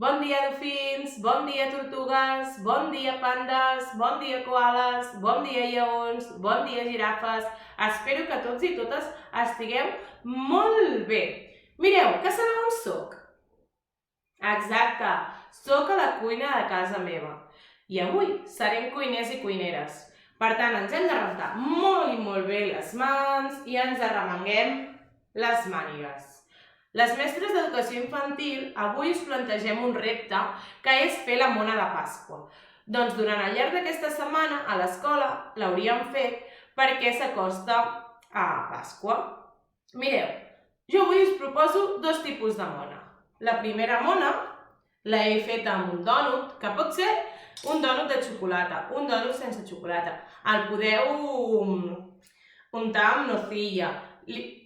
Bon dia, dofins, bon dia, tortugues, bon dia, pandes, bon dia, koales, bon dia, lleons, bon dia, girafes. Espero que tots i totes estigueu molt bé. Mireu, que sabeu on soc? Exacte, soc a la cuina de casa meva. I avui serem cuiners i cuineres. Per tant, ens hem de rentar molt i molt bé les mans i ens arremanguem les mànigues. Les mestres d'educació infantil avui us plantegem un repte que és fer la mona de Pasqua. Doncs durant el llarg d'aquesta setmana a l'escola l'hauríem fet perquè s'acosta a Pasqua. Mireu, jo avui us proposo dos tipus de mona. La primera mona l'he feta amb un dònut, que pot ser un dònut de xocolata, un dònut sense xocolata. El podeu untar amb nocilla,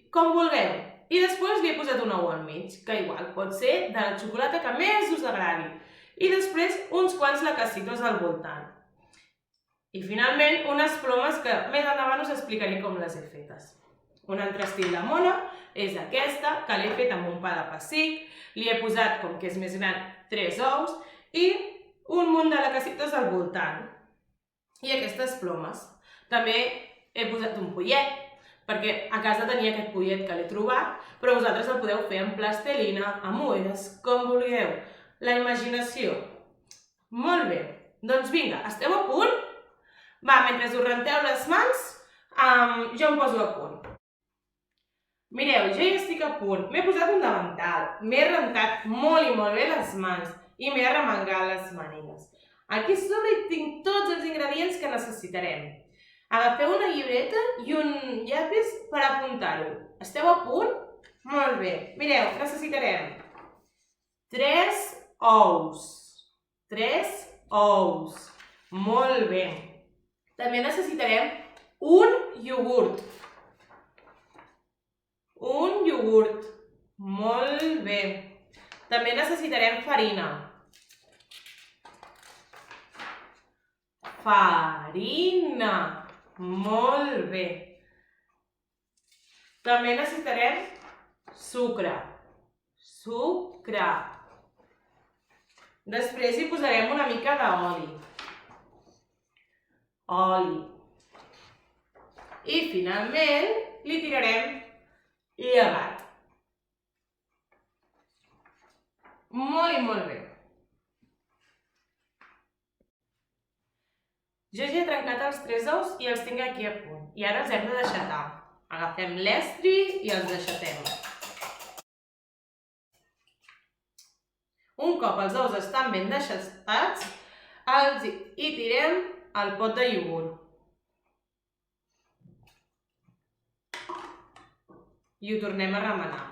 com vulgueu. I després li he posat un ou al mig, que igual pot ser de la xocolata que més us agradi. I després uns quants lacacitos al voltant. I finalment unes plomes que més endavant us explicaré com les he fetes. Un altre estil de mona és aquesta, que l'he fet amb un pa de pessic, li he posat, com que és més gran, 3 ous i un munt de lacacitos al voltant. I aquestes plomes. També he posat un pollet, perquè a casa tenia aquest pollet que l'he trobat, però vosaltres el podeu fer amb plastelina, amb moedes, com vulgueu. La imaginació. Molt bé. Doncs vinga, esteu a punt? Va, mentre us renteu les mans, jo em poso a punt. Mireu, jo ja estic a punt. M'he posat un davantal, m'he rentat molt i molt bé les mans i m'he arremangat les mànigues. Aquí a sobre tinc tots els ingredients que necessitarem. Agafeu una llibreta i un llapis per apuntar-ho. Esteu a punt? Molt bé. Mireu, necessitarem 3 ous. 3 ous. Molt bé. També necessitarem un iogurt. Un iogurt. Molt bé. També necessitarem farina. Farina. Molt bé. També necessitarem sucre. Sucre. Després hi posarem una mica d'oli. Oli. I finalment li tirarem llevat. Molt i molt bé. Jo ja he trencat els 3 ous i els tinc aquí a punt. I ara els hem de deixatar. Agafem l'estri i els deixatem. Un cop els ous estan ben deixatats, hi tirem el pot de iogurt. I ho tornem a remenar.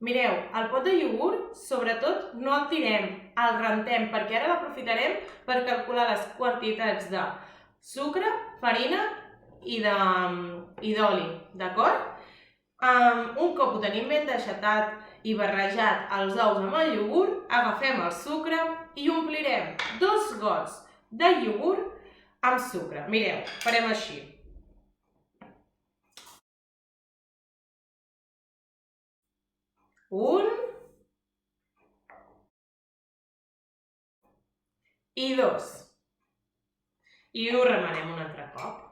Mireu, el pot de iogurt, sobretot, no el tirem, el rentem, perquè ara l'aprofitarem per calcular les quantitats de sucre, farina i d'oli, d'acord? Un cop ho tenim ben deixatat i barrejat els ous amb el iogurt, agafem el sucre i omplirem 2 gots de iogurt amb sucre. Mireu, farem així. Un i 2. I ho remenem un altre cop.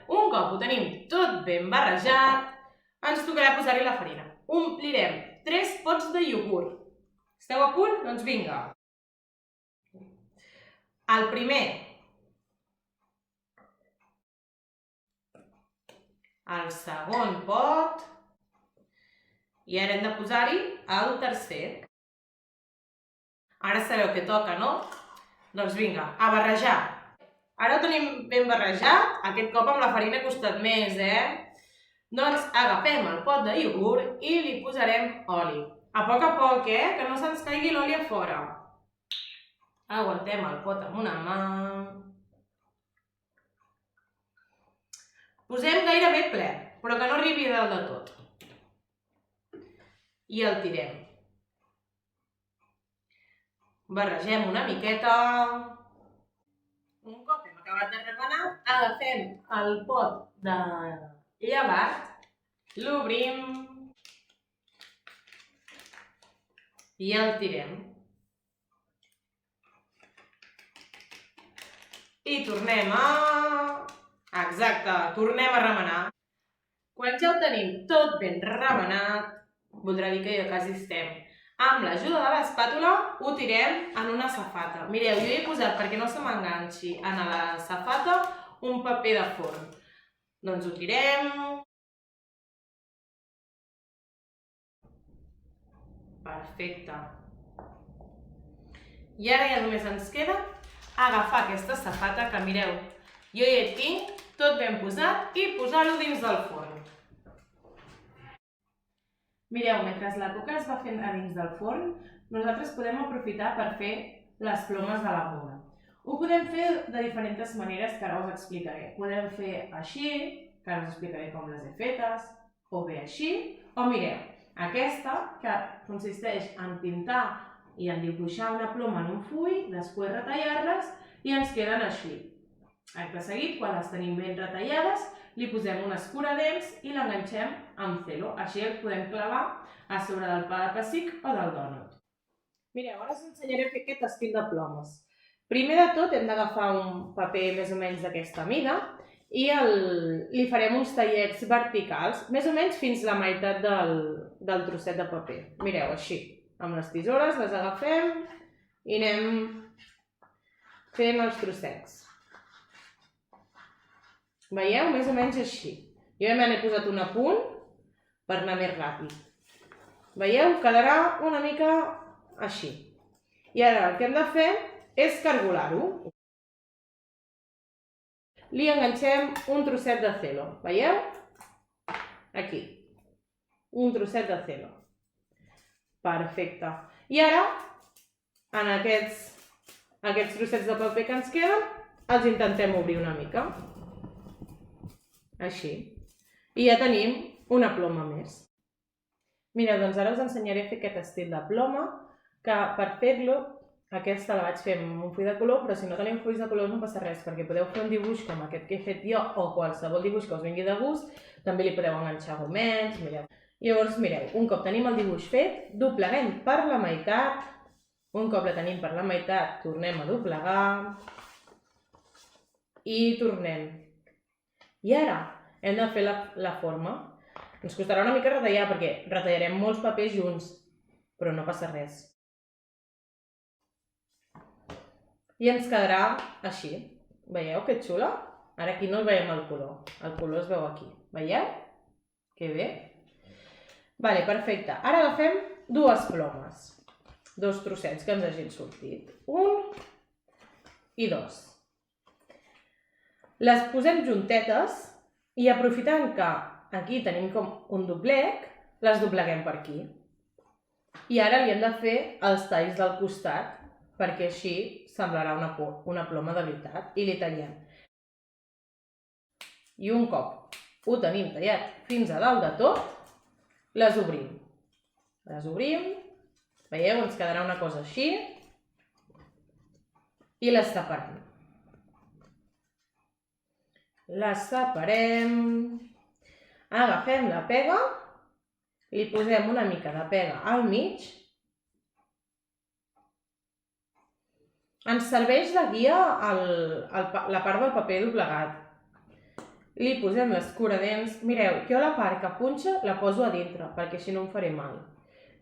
Un cop ho tenim tot ben barrejat, ens tocarà posar-hi la farina. Omplirem 3 pots de iogurt. Esteu a punt? Doncs vinga. El primer. El segon pot. I ara hem de posar-hi el tercer. Ara sabeu què toca, no? Doncs vinga, a barrejar. Ara ho tenim ben barrejat, aquest cop amb la farina ha costat més, Doncs agafem el pot de iogurt i li posarem oli. A poc, que no se'ns caigui l'oli a fora. Aguantem el pot amb una mà. Posem gairebé ple, però que no arribi a dalt de tot. I el tirem. Barregem una miqueta. Un cop hem acabat de remenar, agafem el pot de llevat, l'obrim I el tirem. I tornem a... Exacte, tornem a remenar. Quan ja ho tenim tot ben remenat, voldrà dir que ja quasi estem. Amb l'ajuda de l'espàtula ho tirem en una safata. Mireu, jo hi he posat, perquè no se m'enganxi, en la safata un paper de forn. Doncs ho tirem. Perfecte. I ara ja només ens queda agafar aquesta safata que, mireu, jo ja hi tinc tot ben posat i posar-ho dins del forn. Mireu, mentre la coca es va fent a dins del forn, nosaltres podem aprofitar per fer les plomes de la mona. Ho podem fer de diferents maneres que ara us explicaré. Podem fer així, que ara us explicaré com les he fetes, o bé així, o mireu, aquesta que consisteix en pintar i en dibuixar una ploma en un full, després retallar-les i ens queden així. Acte seguit, quan les tenim ben retallades, li posem un escuradents i l'enganxem amb celo. Així el podem clavar a sobre del pa de pessic o del dònut. Mireu, ara us ensenyaré a fer aquest estil de plomes. Primer de tot hem d'agafar un paper més o menys d'aquesta mida i li farem uns tallets verticals, més o menys fins la meitat del trosset de paper. Mireu, així. Amb les tisores les agafem i anem fent els trossets. Veieu? Més o menys així. Jo ja me n'he posat un a punt per anar més ràpid. Veieu? Quedarà una mica així. I ara el que hem de fer és cargolar-ho. Li enganxem un trosset de celo. Veieu? Aquí. Un trosset de celo. Perfecte. I ara, en aquests trossets de paper que ens queden, els intentem obrir una mica. Així. I ja tenim una ploma més. Mireu, doncs ara us ensenyaré a fer aquest estil de ploma, que per fer-lo, aquesta la vaig fer amb un full de color, però si no tenim fulls de color no passa res, perquè podeu fer un dibuix com aquest que he fet jo, o qualsevol dibuix que us vingui de gust, també li podeu enganxar gomets, mireu. Llavors, mireu, un cop tenim el dibuix fet, dobleguem per la meitat. Un cop la tenim per la meitat, tornem a doblegar. I tornem. I ara hem de fer la forma. Ens costarà una mica retallar, perquè retallarem molts papers junts, però no passa res. I ens quedarà així. Veieu que xula? Ara aquí no veiem el color. El color es veu aquí. Veieu? Que bé. Vale, perfecte. Ara agafem dues plomes. Dos trossets que ens hagin sortit. Un i dos. Les posem juntetes i aprofitant que aquí tenim com un doblec, les dobleguem per aquí. I ara li hem de fer els talls del costat, perquè així semblarà una ploma de veritat. I li tallem. I un cop ho tenim tallat fins a dalt de tot, les obrim. Les obrim. Veieu? Ens quedarà una cosa així. I les separem. Les separem. Agafem la pega. Li posem una mica de pega al mig. Ens serveix de guia la part del paper doblegat. Li posem l'escuradents. Mireu, jo la part que punxa la poso a dintre, perquè així no em faré mal.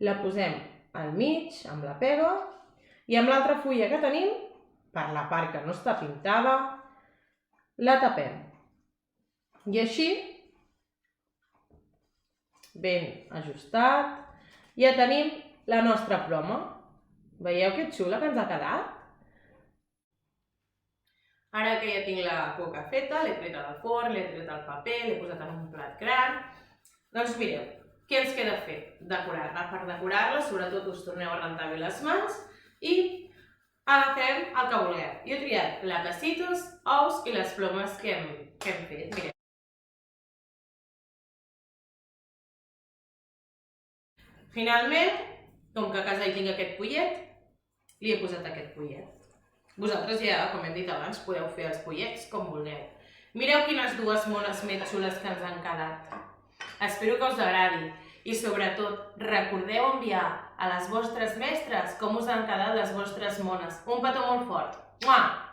La posem al mig, amb la pega, i amb l'altra fulla que tenim, per la part que no està pintada, la tapem. I així, ben ajustat, ja tenim la nostra ploma. Veieu que xula que ens ha quedat? Ara que ja tinc la coca feta, l'he tret del forn, l'he tret del paper, l'he posat en un plat gran. Doncs mireu, què ens queda fer? Decorar-la. Per decorar-la, sobretot us torneu a rentar bé les mans i agafem el que vulgueu. Jo he triat lacasitos, ous i les plomes que hem fet. Mireu. Finalment, com que a casa hi tinc aquest pollet, li he posat aquest pollet. Vosaltres ja, com hem dit abans, podeu fer els pollets com vulgueu. Mireu quines dues mones més xules que ens han quedat. Espero que us agradi i sobretot recordeu enviar a les vostres mestres com us han quedat les vostres mones. Un petó molt fort. Mua!